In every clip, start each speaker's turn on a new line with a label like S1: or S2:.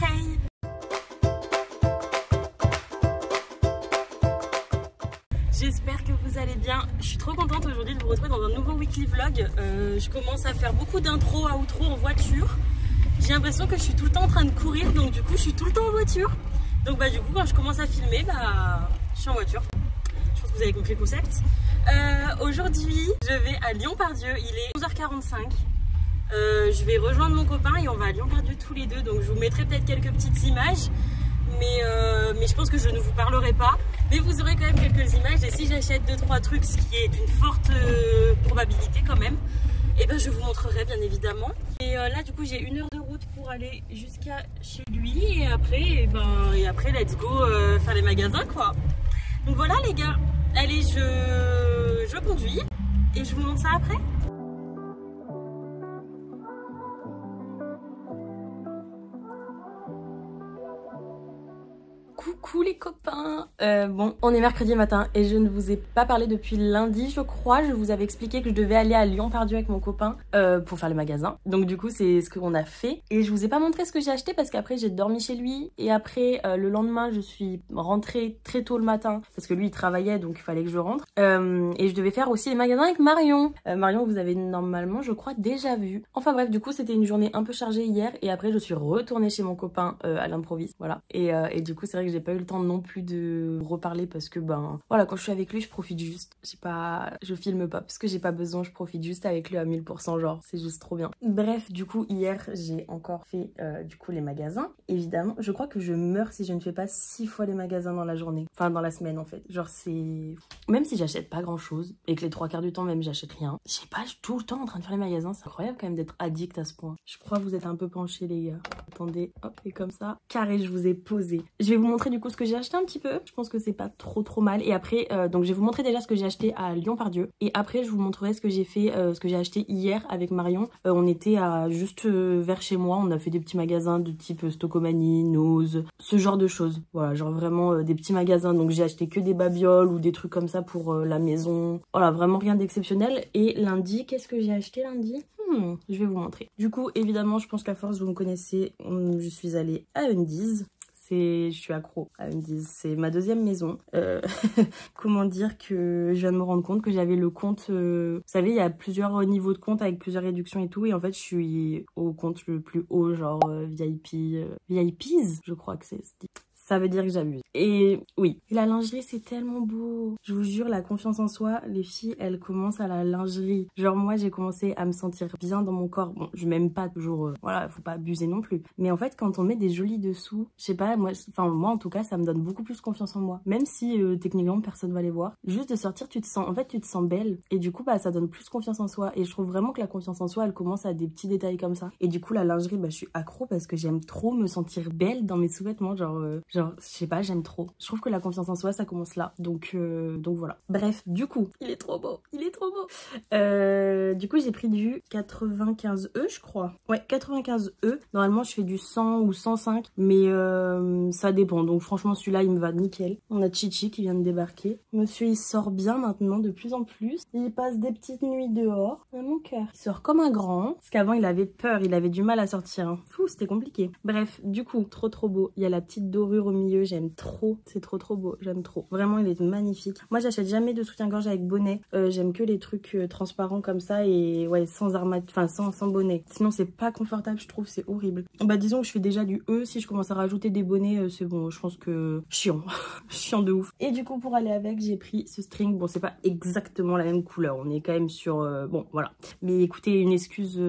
S1: Hey! J'espère que vous allez bien. Je suis trop contente aujourd'hui de vous retrouver dans un nouveau weekly vlog. Je commence à faire beaucoup d'intro à outro en voiture. J'ai l'impression que je suis tout le temps en train de courir, donc du coup je suis tout le temps en voiture. Donc du coup quand je commence à filmer, je suis en voiture. Je pense que vous avez compris le concept. Aujourd'hui je vais à Lyon-Part-Dieu, il est 11h45. Je vais rejoindre mon copain et on va à Lyon-Part-Dieu tous les deux. Donc je vous mettrai peut-être quelques petites images. Mais je pense que je ne vous parlerai pas. Mais vous aurez quand même quelques images. Et si j'achète 2-3 trucs, ce qui est une forte probabilité quand même, et je vous montrerai bien évidemment. Et là du coup j'ai 1 heure de route pour aller jusqu'à chez lui. Et après, let's go faire les magasins quoi. Donc voilà les gars. Allez, je conduis et je vous montre ça après. Coucou les copains. Bon, on est mercredi matin et je ne vous ai pas parlé depuis lundi, je crois. Je vous avais expliqué que je devais aller à Lyon-Part-Dieu avec mon copain pour faire le magasin. Donc du coup, c'est ce qu'on a fait. Et je vous ai pas montré ce que j'ai acheté parce qu'après j'ai dormi chez lui. Et après, le lendemain, je suis rentrée très tôt le matin parce que lui, il travaillait, donc il fallait que je rentre. Et je devais faire aussi les magasins avec Marion. Marion, vous avez normalement, je crois, déjà vu. Enfin bref, du coup, c'était une journée un peu chargée hier. Et après, je suis retournée chez mon copain à l'improviste. Voilà. Et du coup, c'est vrai que j'ai pas eu le temps non plus de reparler parce que voilà, quand je suis avec lui je profite juste, je filme pas parce que j'ai pas besoin, je profite juste avec lui à 1000%, genre c'est juste trop bien. Bref, du coup hier j'ai encore fait du coup les magasins. Évidemment, je crois que je meurs si je ne fais pas 6 fois les magasins dans la journée, enfin dans la semaine en fait. Genre c'est, même si j'achète pas grand chose et que les 3 quarts du temps même j'achète rien, je sais pas, je suis tout le temps en train de faire les magasins. C'est incroyable quand même d'être addict à ce point. Je crois que vous êtes un peu penchés les gars. Attendez, hop, et comme ça, carré, je vous ai posé. Je vais vous montrer du coup ce que j'ai acheté un petit peu. Je pense que c'est pas trop mal. Et après, donc je vais vous montrer déjà ce que j'ai acheté à Lyon-Part-Dieu. Et après, je vous montrerai ce que j'ai fait, ce que j'ai acheté hier avec Marion. On était à juste vers chez moi. On a fait des petits magasins de type Stocomanie, Nose, ce genre de choses. Voilà, genre vraiment des petits magasins. Donc j'ai acheté que des babioles ou des trucs comme ça pour la maison. Voilà, vraiment rien d'exceptionnel. Et lundi, qu'est-ce que j'ai acheté lundi ? Je vais vous montrer. Du coup, évidemment, je pense qu'à force, vous me connaissez, je suis allée à Undies. Je suis accro à Undies, c'est ma deuxième maison. Comment dire que je viens de me rendre compte que j'avais le compte... vous savez, il y a plusieurs niveaux de compte avec plusieurs réductions et tout. Et en fait, je suis au compte le plus haut, genre VIP... VIPs, je crois que c'est... Ça veut dire que j'abuse. Et oui, la lingerie c'est tellement beau. Je vous jure, la confiance en soi, les filles, elles commencent à la lingerie. Genre moi, j'ai commencé à me sentir bien dans mon corps. Bon, je m'aime pas toujours, voilà, faut pas abuser non plus. Mais en fait, quand on met des jolis dessous, je sais pas, moi en tout cas, ça me donne beaucoup plus confiance en moi. Même si techniquement personne va les voir. Juste de sortir, tu te sens belle. Et du coup, ça donne plus confiance en soi. Et je trouve vraiment que la confiance en soi, elle commence à des petits détails comme ça. Et du coup, la lingerie, je suis accro parce que j'aime trop me sentir belle dans mes sous-vêtements, genre, je sais pas, j'aime trop. Je trouve que la confiance en soi, ça commence là. Donc voilà. Bref, du coup, il est trop beau. Il est trop beau. Du coup, j'ai pris du 95E, je crois. Ouais, 95E. Normalement, je fais du 100 ou 105. Mais ça dépend. Donc franchement, celui-là, il me va nickel. On a Chichi qui vient de débarquer. Monsieur, il sort bien maintenant, de plus en plus. Il passe des petites nuits dehors. À mon cœur. Il sort comme un grand. Parce qu'avant, il avait peur. Il avait du mal à sortir. Hein. Fou, c'était compliqué. Bref, du coup, trop beau. Il y a la petite dorure au milieu. J'aime trop, c'est trop beau, j'aime trop. Vraiment, il est magnifique. Moi, j'achète jamais de soutien-gorge avec bonnet. J'aime que les trucs transparents comme ça et ouais, sans armature, enfin sans bonnet. Sinon, c'est pas confortable, je trouve, c'est horrible. Disons que je fais déjà du E. Si je commence à rajouter des bonnets, c'est bon, je pense que chiant, chiant de ouf. Et du coup, pour aller avec, j'ai pris ce string. Bon, c'est pas exactement la même couleur. On est quand même sur, bon, voilà. Mais écoutez, une excuse,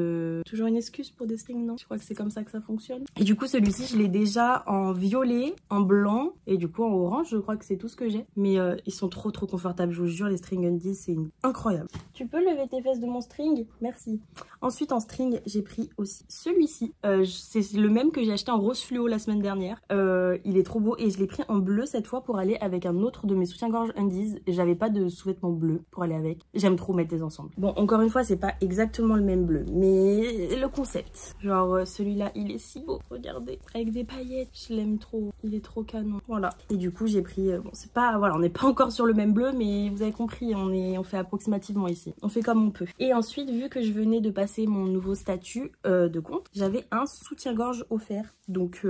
S1: toujours une excuse pour des strings, non? Je crois que c'est comme ça que ça fonctionne. Et du coup, celui-ci, je l'ai déjà en violet, en blanc et du coup en orange, je crois que c'est tout ce que j'ai. Mais ils sont trop confortables, je vous jure, les string Undies, c'est incroyable. Tu peux lever tes fesses de mon string? Merci. Ensuite en string, j'ai pris aussi celui-ci. C'est le même que j'ai acheté en rose fluo la semaine dernière. Il est trop beau et je l'ai pris en bleu cette fois pour aller avec un autre de mes soutiens-gorge Undies. J'avais pas de sous-vêtements bleus pour aller avec. J'aime trop mettre des ensembles. Bon, encore une fois, c'est pas exactement le même bleu, mais le concept. Genre celui-là, il est si beau, regardez. Avec des paillettes, je l'aime trop. Il il est trop canon. Voilà. Et du coup, j'ai pris... bon, c'est pas... Voilà, on n'est pas encore sur le même bleu, mais vous avez compris, on fait approximativement ici. On fait comme on peut. Et ensuite, vu que je venais de passer mon nouveau statut de compte, j'avais un soutien-gorge offert. Donc,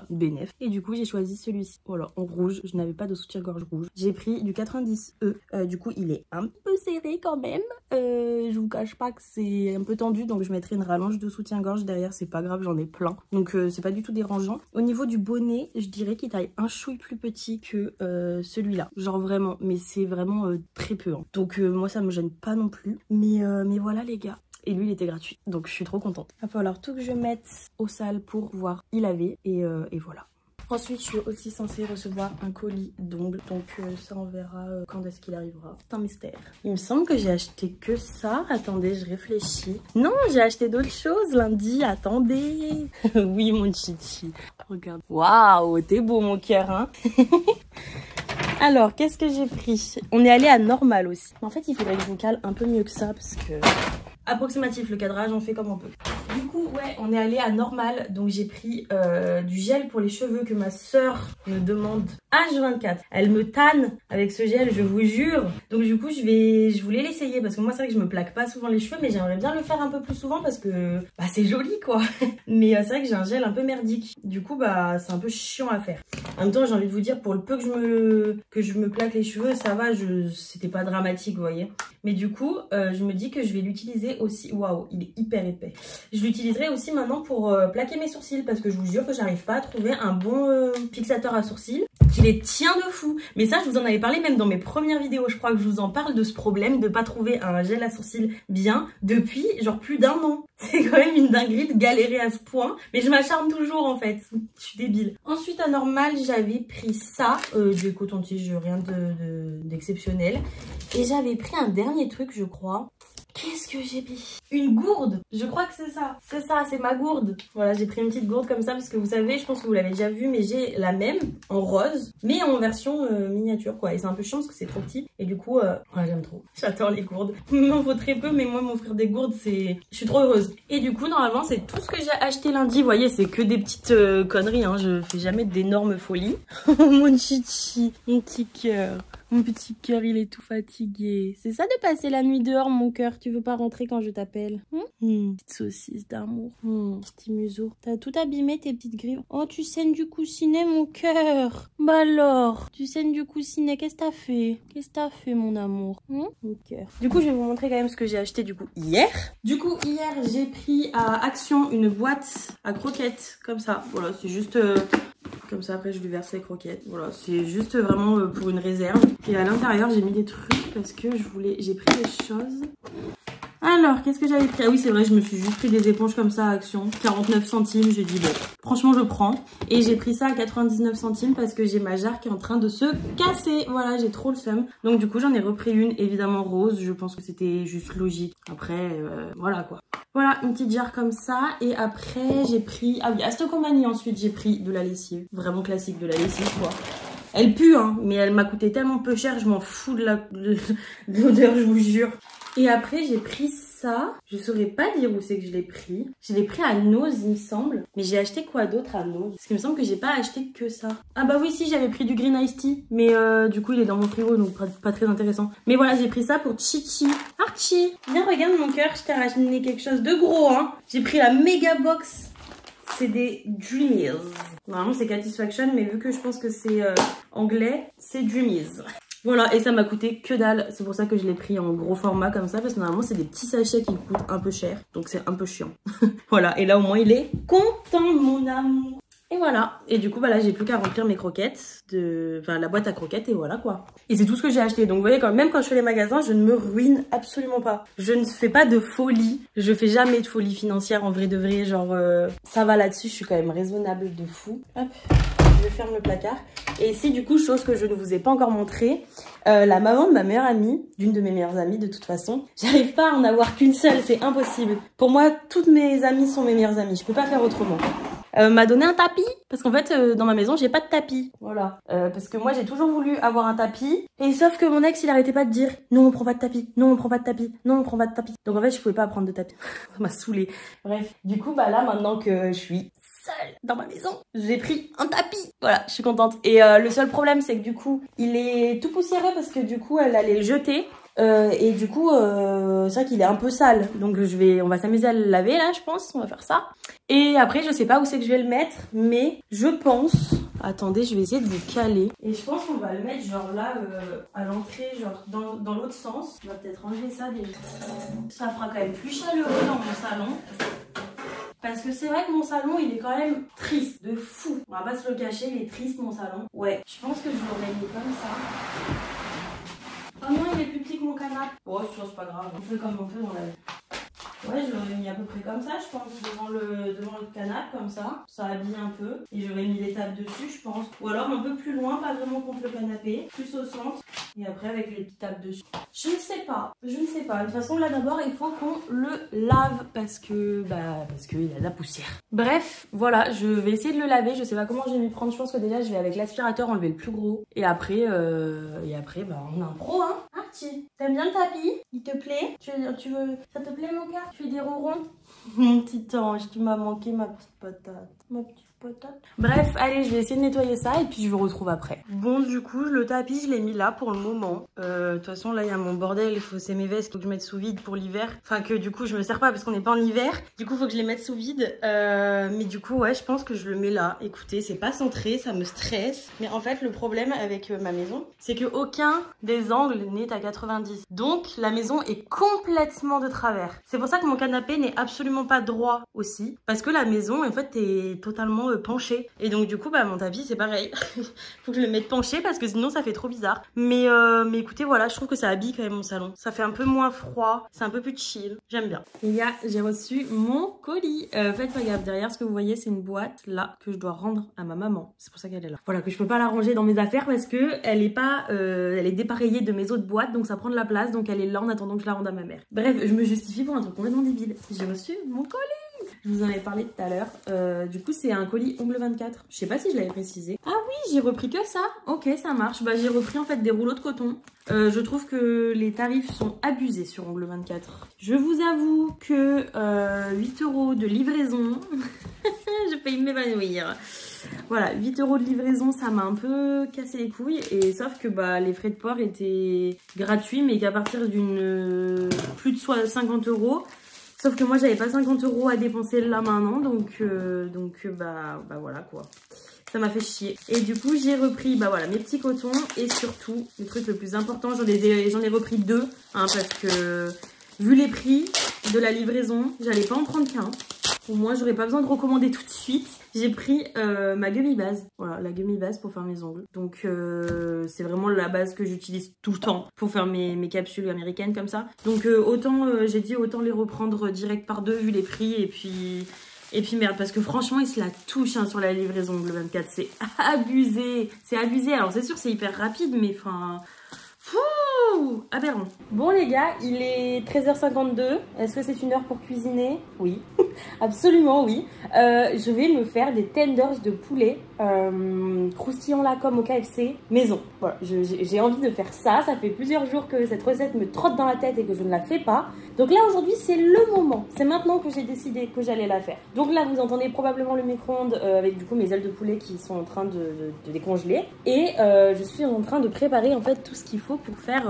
S1: bénef. Et du coup, j'ai choisi celui-ci. Voilà, en rouge. Je n'avais pas de soutien-gorge rouge. J'ai pris du 90E. Du coup, il est un peu serré quand même. Je vous cache pas que c'est un peu tendu, donc je mettrai une rallonge de soutien-gorge derrière. C'est pas grave, j'en ai plein. Donc, c'est pas du tout dérangeant. Au niveau du bonnet, je dirais qu'il taille un chouille plus petit que celui-là. Genre vraiment, mais c'est vraiment très peu. Hein. Donc, moi, ça me gêne pas non plus. Mais voilà, les gars. Et lui, il était gratuit. Donc, je suis trop contente. Il va falloir tout que je mette au sale pour pouvoir y laver. Et voilà. Ensuite, je suis aussi censée recevoir un colis d'ongles. Donc, ça, on verra quand est-ce qu'il arrivera. C'est un mystère. Il me semble que j'ai acheté que ça. Attendez, je réfléchis. Non, j'ai acheté d'autres choses lundi. Attendez. Oui, mon chichi. Regarde. Waouh, t'es beau, mon cœur, hein. Alors, qu'est-ce que j'ai pris? On est allé à Normal aussi. En fait, il faudrait que je vous cale un peu mieux que ça parce que... Approximatif, le cadrage, on fait comme on peut. Du coup, ouais, on est allé à Normal. Donc, j'ai pris du gel pour les cheveux que ma soeur me demande H24. Elle me tanne avec ce gel, je vous jure. Donc, du coup, je voulais l'essayer parce que moi, c'est vrai que je me plaque pas souvent les cheveux, mais j'aimerais bien le faire un peu plus souvent parce que c'est joli, quoi. Mais c'est vrai que j'ai un gel un peu merdique. Du coup, c'est un peu chiant à faire. En même temps, j'ai envie de vous dire, pour le peu que je me plaque les cheveux, ça va, c'était pas dramatique, vous voyez. Mais du coup, je me dis que je vais l'utiliser aussi. Waouh, il est hyper épais. Je l'utiliserai aussi maintenant pour plaquer mes sourcils parce que je vous jure que j'arrive pas à trouver un bon fixateur à sourcils qui les tient de fou. Mais ça, je vous en avais parlé même dans mes premières vidéos. Je crois que je vous en parle de ce problème de pas trouver un gel à sourcils bien depuis genre plus d'1 an. C'est quand même une dinguerie de galérer à ce point. Mais je m'acharne toujours en fait. Je suis débile. Ensuite, à Normal, j'avais pris ça. Du coton-tige, rien d'exceptionnel. Et j'avais pris un dernier truc, je crois. Qu'est-ce que j'ai pris? Une gourde. Je crois que c'est ça. C'est ça, c'est ma gourde. Voilà, j'ai pris une petite gourde comme ça parce que vous savez, je pense que vous l'avez déjà vu, mais j'ai la même en rose, mais en version miniature quoi. Et c'est un peu chiant parce que c'est trop petit. Et du coup, j'aime trop. J'adore les gourdes. Il m'en faut très peu, mais moi m'offrir des gourdes, je suis trop heureuse. Et du coup, normalement, c'est tout ce que j'ai acheté lundi. Vous voyez, c'est que des petites conneries. Hein. Je fais jamais d'énormes folies. Mon chichi, mon petit cœur. Mon petit cœur, il est tout fatigué. C'est ça de passer la nuit dehors, mon cœur. Tu veux pas rentrer quand je t'appelle? Petite saucisse d'amour. Petit museau. T'as tout abîmé, tes petites griffes. Oh, tu saignes du coussinet, mon cœur. Bah alors, tu saignes du coussinet. Qu'est-ce que t'as fait? Qu'est-ce que t'as fait, mon amour? Mon cœur. Du coup, je vais vous montrer quand même ce que j'ai acheté du coup hier. Du coup, hier, j'ai pris à Action une boîte à croquettes. Comme ça. Voilà, c'est juste... Comme ça, après, je lui verse les croquettes. Voilà, c'est juste vraiment pour une réserve. Et à l'intérieur, j'ai mis des trucs parce que j'ai pris des choses. Alors, qu'est-ce que j'avais pris? Ah oui, c'est vrai, je me suis juste pris des éponges comme ça à Action. 49 centimes, j'ai dit bon, franchement, je prends. Et j'ai pris ça à 99 centimes parce que j'ai ma jarre qui est en train de se casser. Voilà, j'ai trop le seum. Donc du coup, j'en ai repris une, évidemment rose. Je pense que c'était juste logique. Après, voilà quoi. Voilà, une petite jarre comme ça. Et après, j'ai pris... Ah oui, Asto Company ensuite, j'ai pris de la lessive. Vraiment classique, de la lessive, quoi. Elle pue, hein, mais elle m'a coûté tellement peu cher, je m'en fous de l'odeur, je vous jure. Et après, j'ai pris ça. Je saurais pas dire où c'est que je l'ai pris. Je l'ai pris à Nose, il me semble. Mais j'ai acheté quoi d'autre à Nose? Parce qu'il me semble que j'ai pas acheté que ça. Ah bah oui, si, j'avais pris du Green Iced Tea. Mais du coup, il est dans mon frigo, donc pas très intéressant. Mais voilà, j'ai pris ça pour Chichi. Archie, viens, regarde mon cœur, je t'ai ramené quelque chose de gros, hein. J'ai pris la méga box. C'est des Dreamies. Normalement, c'est Satisfaction, mais vu que je pense que c'est anglais, c'est Dreamies. Voilà, et ça m'a coûté que dalle. C'est pour ça que je l'ai pris en gros format comme ça, parce que normalement, c'est des petits sachets qui coûtent un peu cher. Donc, c'est un peu chiant. Voilà, et là, au moins, il est content, mon amour. Et voilà. Et du coup, bah là, j'ai plus qu'à remplir mes croquettes, enfin la boîte à croquettes, et voilà quoi. Et c'est tout ce que j'ai acheté. Donc vous voyez, même quand je fais les magasins, je ne me ruine absolument pas. Je ne fais pas de folie. Je fais jamais de folie financière en vrai de vrai. Genre, ça va là-dessus, je suis quand même raisonnable de fou. Hop, je ferme le placard. Et ici, du coup, chose que je ne vous ai pas encore montré, la maman de ma meilleure amie, d'une de mes meilleures amies de toute façon, j'arrive pas à en avoir qu'une seule, c'est impossible. Pour moi, toutes mes amies sont mes meilleures amies. Je peux pas faire autrement. m'a donné un tapis. Parce qu'en fait, dans ma maison, j'ai pas de tapis. Voilà. Parce que moi, j'ai toujours voulu avoir un tapis. Et sauf que mon ex, il arrêtait pas de dire non, on prend pas de tapis, non, on prend pas de tapis, non, on prend pas de tapis. Donc en fait, je pouvais pas prendre de tapis. Ça m'a saoulée. Bref. Du coup, bah là, maintenant que je suis seule dans ma maison, j'ai pris un tapis. Voilà, je suis contente. Et le seul problème, c'est que du coup, il est tout poussiéreux parce que du coup, elle allait le jeter. Et du coup, c'est vrai qu'il est un peu sale. Donc on va s'amuser à le laver là, je pense. On va faire ça. Et après, je sais pas où c'est que je vais le mettre, mais je pense... Attendez, je vais essayer de vous caler. Et je pense qu'on va le mettre genre là, à l'entrée, genre dans l'autre sens. On va peut-être enlever ça déjà. Ça fera quand même plus chaleureux dans mon salon. Parce que c'est vrai que mon salon, il est quand même triste, de fou. On va pas se le cacher, il est triste mon salon. Ouais, je pense que je l'aurais mis comme ça. Oh non, il est plus petit que mon canapé. Oh, c'est pas grave, on fait comme on peut dans la vie. Ouais, je l'aurais mis à peu près comme ça, je pense, devant le canapé, comme ça. Ça habille un peu. Et j'aurais mis les tables dessus, je pense. Ou alors un peu plus loin, pas vraiment contre le canapé, plus au centre. Et après avec les petites tables dessus. Je ne sais pas, je ne sais pas. De toute façon, là d'abord, il faut qu'on le lave parce que qu'il y a de la poussière. Bref, voilà, je vais essayer de le laver. Je sais pas comment je vais m'y prendre. Je pense que déjà, je vais avec l'aspirateur enlever le plus gros. Et après, bah, on a un pro, hein. Archie, t'aimes bien le tapis? Il te plaît? Tu veux... Ça te plaît, mon gars? Tu fais des ronrons? Mon petit ange, tu m'as manqué, ma petite patate. Ma petite patate. Bref, allez, je vais essayer de nettoyer ça et puis je vous retrouve après. Bon, du coup, le tapis, je l'ai mis là pour le moment. De toute façon, là, il y a mon bordel. Il faut, c'est mes vestes, il faut que je mette sous vide pour l'hiver. Enfin, que du coup, je me sers pas parce qu'on n'est pas en hiver. Du coup, il faut que je les mette sous vide. Mais du coup, ouais, je pense que je le mets là. Écoutez, c'est pas centré, ça me stresse. Mais en fait, le problème avec ma maison, c'est que aucun des angles n'est à 90. Donc, la maison est complètement de travers. C'est pour ça que mon canapé n'est absolument pas droit aussi. Parce que la maison, en fait, est totalement penchée. Et donc, du coup, bah, mon tapis, c'est pareil. Faut que je le mette penché parce que sinon, ça fait trop bizarre. Mais écoutez, voilà, je trouve que ça habille quand même mon salon. Ça fait un peu moins froid. C'est un peu plus chill. J'aime bien. Les gars, j'ai reçu mon colis. En fait, regarde, derrière, ce que vous voyez, c'est une boîte là que je dois rendre à ma maman. C'est pour ça qu'elle est là. Voilà, que je peux pas la ranger dans mes affaires parce que elle est pas, elle est dépareillée de mes autres boîtes, donc ça prend de la place. Donc elle est là en attendant que je la rende à ma mère. Bref, je me justifie pour un truc complètement débile. J'ai reçu mon colis. Je vous en avais parlé tout à l'heure. Du coup, c'est un colis Ongle 24. Je sais pas si je l'avais précisé. Ah oui, j'ai repris que ça. Ok, ça marche. Bah, j'ai repris en fait des rouleaux de coton. Je trouve que les tarifs sont abusés sur Ongle 24. Je vous avoue que 8 € de livraison. J'ai failli m'évanouir. Voilà, 8 € de livraison, ça m'a un peu cassé les couilles. Et sauf que bah, les frais de port étaient gratuits, mais qu'à partir d'une plus de 50 €. Sauf que moi, j'avais pas 50 € à dépenser là maintenant, donc bah voilà quoi. Ça m'a fait chier. Et du coup, j'ai repris bah voilà, mes petits cotons et surtout, le truc le plus important, j'en ai repris 2, hein, parce que vu les prix de la livraison, j'allais pas en prendre qu'un. Au moins, j'aurais pas besoin de recommander tout de suite. J'ai pris ma gummy base. Voilà, la gummy base pour faire mes ongles. Donc, c'est vraiment la base que j'utilise tout le temps pour faire mes capsules américaines comme ça. Donc, j'ai dit autant les reprendre direct par 2 vu les prix. Et puis merde, parce que franchement, ils se la touchent hein, sur la livraison Ongle 24. C'est abusé. C'est abusé. Alors, c'est sûr, c'est hyper rapide, mais enfin... aberrant. Bon les gars, il est 13h52. Est-ce que c'est une heure pour cuisiner? Oui, absolument oui. Je vais me faire des tenders de poulet croustillants là comme au KFC maison. Voilà, j'ai envie de faire ça. Ça fait plusieurs jours que cette recette me trotte dans la tête et que je ne la fais pas. Donc là aujourd'hui c'est le moment. C'est maintenant que j'ai décidé que j'allais la faire. Donc là vous entendez probablement le micro-ondes avec du coup mes ailes de poulet qui sont en train de décongeler. Et je suis en train de préparer en fait tout ce qu'il faut pour faire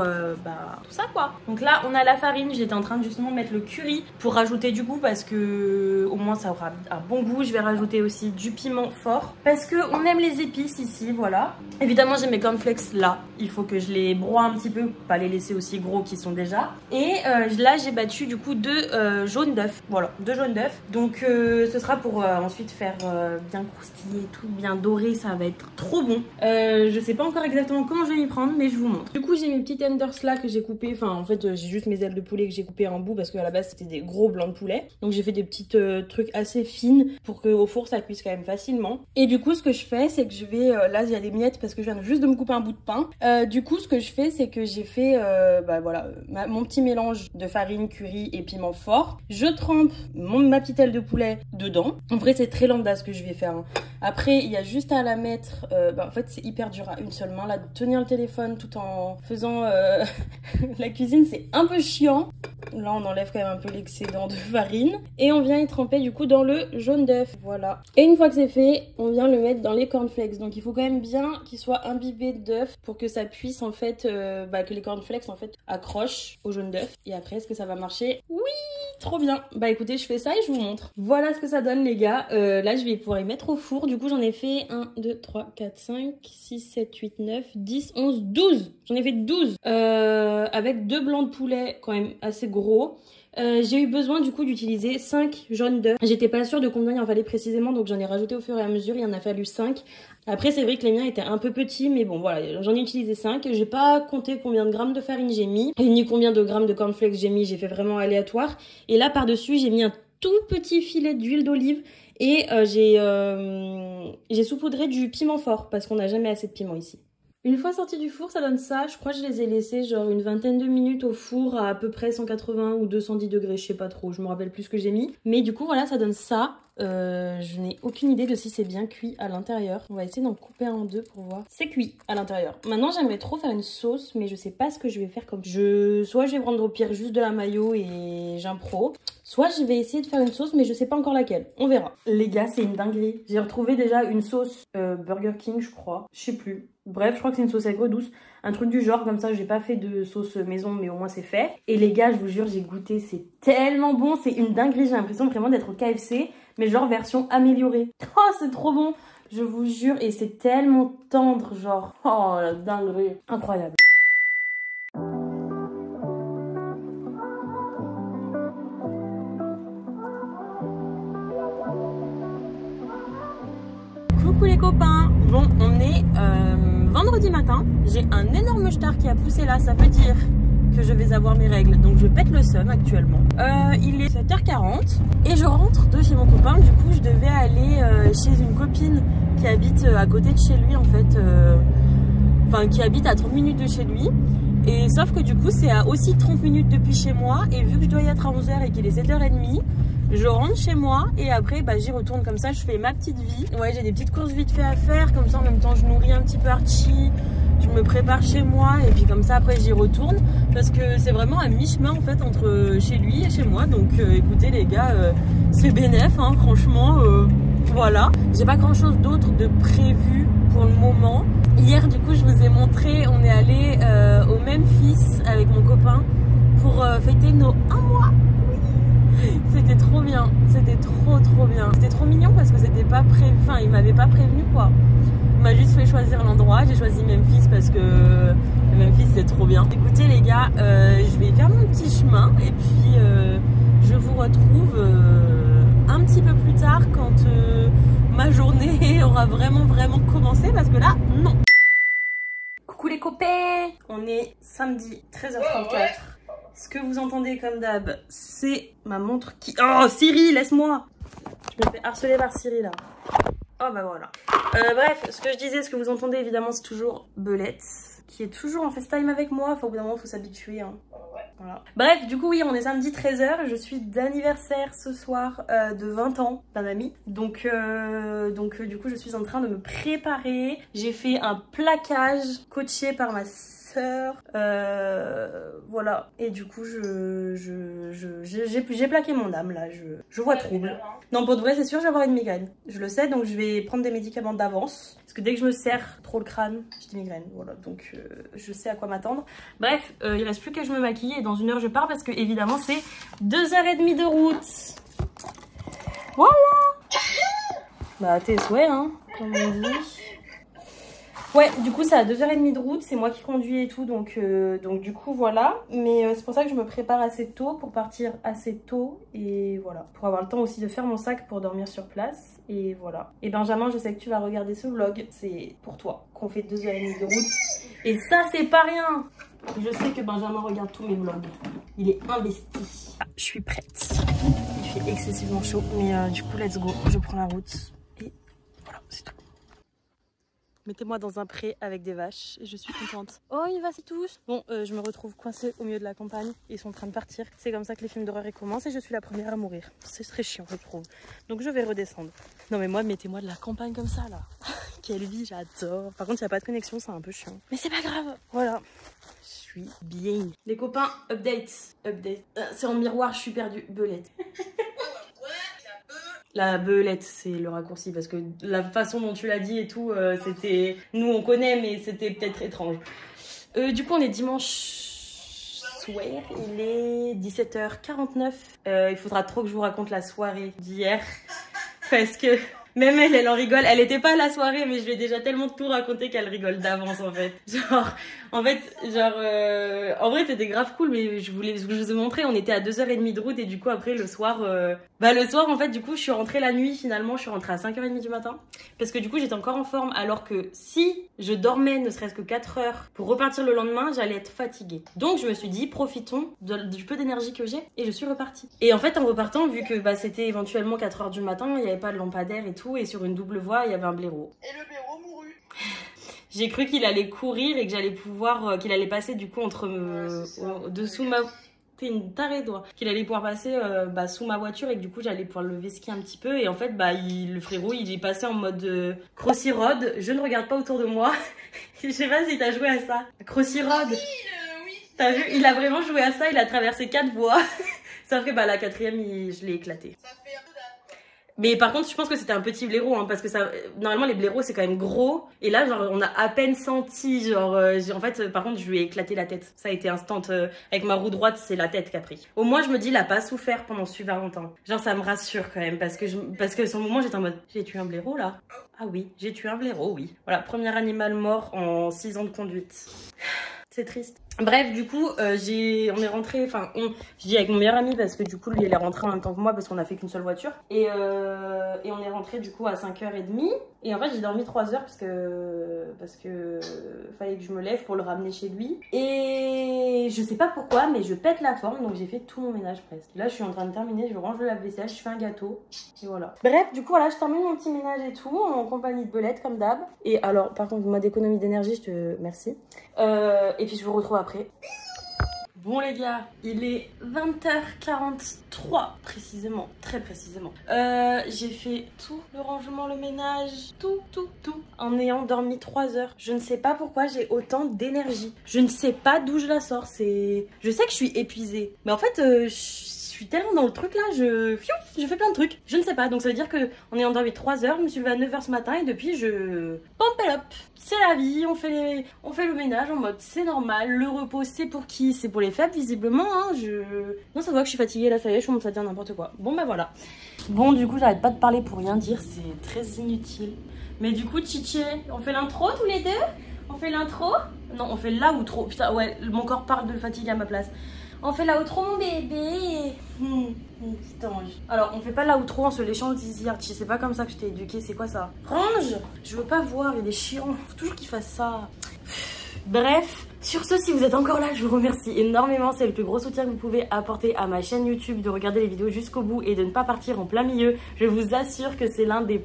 S1: tout ça quoi. Donc là on a la farine, j'étais en train de justement mettre le curry pour rajouter du goût parce que au moins ça aura un bon goût. Je vais rajouter aussi du piment fort parce que on aime les épices ici, voilà. Évidemment j'ai mes cornflakes là, il faut que je les broie un petit peu, pas les laisser aussi gros qu'ils sont déjà. Et là j'ai battu du coup 2 jaunes d'œufs, voilà, 2 jaunes d'œufs. Donc ce sera pour ensuite faire bien croustiller et tout, bien doré, ça va être trop bon. Je sais pas encore exactement comment je vais m'y prendre mais je vous montre. Du coup j'ai mes petits tenders là que j'ai coupé, enfin en fait j'ai juste mes ailes de poulet que j'ai coupé en bout parce qu'à la base c'était des gros blancs de poulet. Donc j'ai fait des petits petites trucs assez fines pour qu'au four ça cuise quand même facilement. Et du coup ce que je fais c'est que je vais, là il y a des miettes parce que je viens juste de me couper un bout de pain. Du coup ce que je fais c'est que j'ai fait voilà, mon petit mélange de farine, curry et piment fort. Je trempe ma petite aile de poulet dedans. En vrai c'est très lambda ce que je vais faire, hein. Après il y a juste à la mettre, en fait c'est hyper dur à une seule main là de tenir le téléphone tout en faisant la cuisine, c'est un peu chiant. Là on enlève quand même un peu l'excédent de farine et on vient y tremper du coup dans le jaune d'œuf, voilà. Et une fois que c'est fait, on vient le mettre dans les cornflakes. Donc il faut quand même bien qu'il soit imbibé d'œuf pour que ça puisse en fait, que les cornflakes en fait accrochent au jaune d'œuf. Et après est-ce que ça va marcher? Oui, trop bien. Bah écoutez, je fais ça et je vous montre. Voilà ce que ça donne les gars. Là je vais pouvoir les mettre au four. Du coup j'en ai fait 1, 2, 3, 4, 5, 6, 7, 8, 9, 10, 11, 12. J'en ai fait 12 avec 2 blancs de poulet quand même assez gros. J'ai eu besoin du coup d'utiliser 5 jaunes d'œufs. J'étais pas sûre de combien il en fallait précisément, donc j'en ai rajouté au fur et à mesure. Il y en a fallu 5. Après c'est vrai que les miens étaient un peu petits, mais bon voilà, j'en ai utilisé 5. J'ai pas compté combien de grammes de farine j'ai mis, ni combien de grammes de cornflakes j'ai mis. J'ai fait vraiment aléatoire. Et là par dessus j'ai mis un tout petit filet d'huile d'olive. Et j'ai saupoudré du piment fort parce qu'on n'a jamais assez de piment ici. Une fois sorti du four, ça donne ça. Je crois que je les ai laissés genre une vingtaine de minutes au four à peu près 180 ou 210 degrés, je sais pas trop, je me rappelle plus ce que j'ai mis. Mais du coup voilà, ça donne ça. Je n'ai aucune idée de si c'est bien cuit à l'intérieur. On va essayer d'en couper en deux pour voir. C'est cuit à l'intérieur. Maintenant j'aimerais trop faire une sauce, mais je sais pas ce que je vais faire comme... Soit je vais prendre au pire juste de la mayo et j'impro. Soit je vais essayer de faire une sauce, mais je sais pas encore laquelle. On verra. Les gars, c'est une dinguerie. J'ai retrouvé déjà une sauce Burger King, je crois. Je sais plus. Bref, je crois que c'est une sauce aigre douce. Un truc du genre, comme ça, j'ai pas fait de sauce maison, mais au moins c'est fait. Et les gars, je vous jure, j'ai goûté. C'est tellement bon. C'est une dinguerie. J'ai l'impression vraiment d'être au KFC, mais genre version améliorée. Oh, c'est trop bon. Je vous jure. Et c'est tellement tendre, genre. Oh, la dinguerie. Incroyable. Coucou les copains. Bon, on est vendredi matin. J'ai un énorme star qui a poussé là. Ça veut dire que je vais avoir mes règles. Donc je pète le seum actuellement. Il est 7h40 et je rentre de chez mon copain. Du coup, je devais aller chez une copine qui habite à côté de chez lui en fait. Enfin, qui habite à 30 minutes de chez lui. Et sauf que du coup, c'est à aussi 30 minutes depuis chez moi. Et vu que je dois y être à 11h et qu'il est 7h30, je rentre chez moi et après bah, j'y retourne comme ça, je fais ma petite vie. Ouais, j'ai des petites courses vite fait à faire, comme ça en même temps je nourris un petit peu Archie, je me prépare chez moi et puis comme ça après j'y retourne parce que c'est vraiment à mi-chemin en fait entre chez lui et chez moi. Donc écoutez les gars, c'est bénef hein, franchement, voilà. J'ai pas grand chose d'autre de prévu pour le moment. Hier du coup je vous ai montré, on est allé au Memphis avec mon copain pour fêter nos 1 mois. C'était trop bien, c'était trop bien. C'était trop mignon parce que c'était pas prévu, enfin il m'avait pas prévenu quoi. Il m'a juste fait choisir l'endroit, j'ai choisi Memphis parce que Memphis c'est trop bien. Écoutez les gars, je vais faire mon petit chemin et puis je vous retrouve un petit peu plus tard quand ma journée aura vraiment commencé parce que là, non. Coucou les copains, on est samedi 13h34. Ce que vous entendez comme d'hab, c'est ma montre qui... Oh Siri, laisse-moi. Je me fais harceler par Siri là. Oh bah voilà. Bref, ce que je disais, ce que vous entendez évidemment, c'est toujours Belette, qui est toujours en FaceTime avec moi. Enfin au bout d'un moment, il faut s'habituer. Hein. Voilà. Bref, du coup oui, on est samedi 13h. Je suis d'anniversaire ce soir de 20 ans d'un ami. Donc du coup, je suis en train de me préparer. J'ai fait un plaquage coaché par ma sœur. Voilà. Et du coup, j'ai plaqué mon âme là. Je vois trouble. Non, pour de vrai, c'est sûr, je vais avoir une migraine. Je le sais, donc je vais prendre des médicaments d'avance. Parce que dès que je me serre trop le crâne, j'ai des migraines. Voilà, donc je sais à quoi m'attendre. Bref, il reste plus qu'à je me maquille et dans 1 heure je pars parce que évidemment c'est 2h30 de route. Voilà. Bah tes souhaits hein, comme on dit. Ouais, du coup c'est à 2h30 de route, c'est moi qui conduis et tout, donc du coup voilà. Mais c'est pour ça que je me prépare assez tôt pour partir assez tôt et voilà. Pour avoir le temps aussi de faire mon sac pour dormir sur place et voilà. Et Benjamin, je sais que tu vas regarder ce vlog, c'est pour toi qu'on fait 2h30 de route. Et ça c'est pas rien. Je sais que Benjamin regarde tous mes vlogs, il est investi. Ah, je suis prête. fait excessivement chaud. Mais du coup, let's go. Je prends la route. Et voilà, c'est tout. Mettez-moi dans un pré avec des vaches et je suis contente. Oh, il va, c'est tous. Bon, je me retrouve coincée au milieu de la campagne. Ils sont en train de partir. C'est comme ça que les films d'horreur commencent et je suis la première à mourir. C'est très chiant, je trouve. Donc je vais redescendre. Non mais moi, mettez-moi de la campagne comme ça, là. Quelle vie, j'adore. Par contre, il n'y a pas de connexion, c'est un peu chiant. Mais c'est pas grave. Voilà. Je suis bien. Les copains, update. C'est en miroir, je suis perdue. Belette. La belette, c'est le raccourci parce que la façon dont tu l'as dit et tout, c'était... Nous, on connaît, mais c'était peut-être étrange. Du coup, on est dimanche soir, il est 17h49. Il faudra trop que je vous raconte la soirée d'hier parce que... Même elle en rigole. Elle était pas à la soirée, mais je lui ai déjà tellement tout raconté qu'elle rigole d'avance, en fait. En vrai, c'était grave cool, mais je vous ai montré, on était à 2h30 de route, et du coup, après, le soir, en fait, du coup, je suis rentrée la nuit, finalement, je suis rentrée à 5h30 du matin. Parce que du coup, j'étais encore en forme, alors que si je dormais ne serait-ce que 4 heures pour repartir le lendemain, j'allais être fatiguée. Donc, je me suis dit, profitons du peu d'énergie que j'ai, et je suis repartie. Et en fait, en repartant, vu que c'était éventuellement 4 heures du matin, il n'y avait pas de lampadaire et tout, et sur une double voie, il y avait un blaireau. Et le blaireau mourut. J'ai cru qu'il allait courir et que j'allais pouvoir, qu'il allait passer du coup dessous ma... T'es une tarée, toi. Qu'il allait pouvoir passer sous ma voiture et que du coup j'allais pouvoir le vesquer un petit peu. Et en fait, le frérot, il est passé en mode Crossy Road. Je ne regarde pas autour de moi. Je sais pas si t'as joué à ça. Crossy Road. Oui. T'as vu, il a vraiment joué à ça. Il a traversé 4 voies. Sauf que la 4e, je l'ai éclaté. Ça fait un peu. Mais par contre, je pense que c'était un petit blaireau, hein, parce que normalement les blaireaux c'est quand même gros. Et là, genre, on a à peine senti, en fait, par contre, je lui ai éclaté la tête. Ça a été instant. Avec ma roue droite, c'est la tête qu'a pris. Au moins, je me dis, il a pas souffert pendant super longtemps. Genre, ça me rassure quand même, parce que sur le moment, j'étais en mode, j'ai tué un blaireau là. Ah oui, j'ai tué un blaireau, oui. Voilà, premier animal mort en 6 ans de conduite. C'est triste. Bref, du coup, on est rentré, je dis avec mon meilleur ami parce que du coup, lui, il est rentré en même temps que moi parce qu'on a fait qu'une seule voiture. Et on est rentré du coup à 5h30. Et en fait, j'ai dormi 3 heures parce que fallait que je me lève pour le ramener chez lui. Et je sais pas pourquoi, mais je pète la forme, donc j'ai fait tout mon ménage presque. Là, je suis en train de terminer, je range le lave-vaisselle, je fais un gâteau. Et voilà. Bref, du coup, voilà, je termine mon petit ménage et tout, en compagnie de Belette, comme d'hab. Et alors, par contre, moi, d'économie d'énergie, merci. Et puis, je vous retrouve après. Bon les gars, il est 20h43 précisément, très précisément. J'ai fait tout le rangement, le ménage, tout, en ayant dormi 3 heures. Je ne sais pas pourquoi j'ai autant d'énergie. Je ne sais pas d'où je la sors. Je sais que je suis épuisée, mais en fait, je suis tellement dans le truc là, je fais plein de trucs. Je ne sais pas, donc ça veut dire que en ayant dormi 3 heures, je me suis levée à 9h ce matin et depuis je pompe it up. C'est la vie, on fait le ménage en mode c'est normal. Le repos c'est pour qui? C'est pour les faibles visiblement, hein. Non, ça voit que je suis fatiguée là, ça y est, je commence à dire n'importe quoi. Bon bah voilà. Bon du coup j'arrête pas de parler pour rien dire, c'est très inutile. Mais du coup Chiché, on fait l'intro tous les deux? On fait l'intro? Non, on fait l'outro. Putain ouais, mon corps parle de fatigue à ma place. On fait l'outro mon bébé. Petit ange. Alors on fait pas l'outro en se léchant le zizi. C'est pas comme ça que je t'ai éduqué, c'est quoi ça? Range. Je veux pas voir, il est chiant. Faut toujours qu'il fasse ça. Bref, sur ce, si vous êtes encore là, je vous remercie énormément. C'est le plus gros soutien que vous pouvez apporter à ma chaîne YouTube, de regarder les vidéos jusqu'au bout et de ne pas partir en plein milieu. Je vous assure que c'est l'un des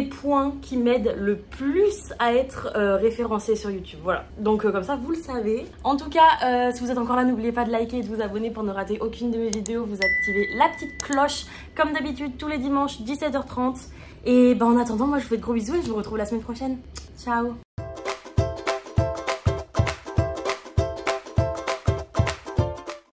S1: points qui m'aide le plus à être référencé sur YouTube. Voilà, donc comme ça, vous le savez. En tout cas, si vous êtes encore là, n'oubliez pas de liker et de vous abonner pour ne rater aucune de mes vidéos. Vous activez la petite cloche, comme d'habitude, tous les dimanches, 17h30. Et en attendant, moi, je vous fais de gros bisous et je vous retrouve la semaine prochaine. Ciao!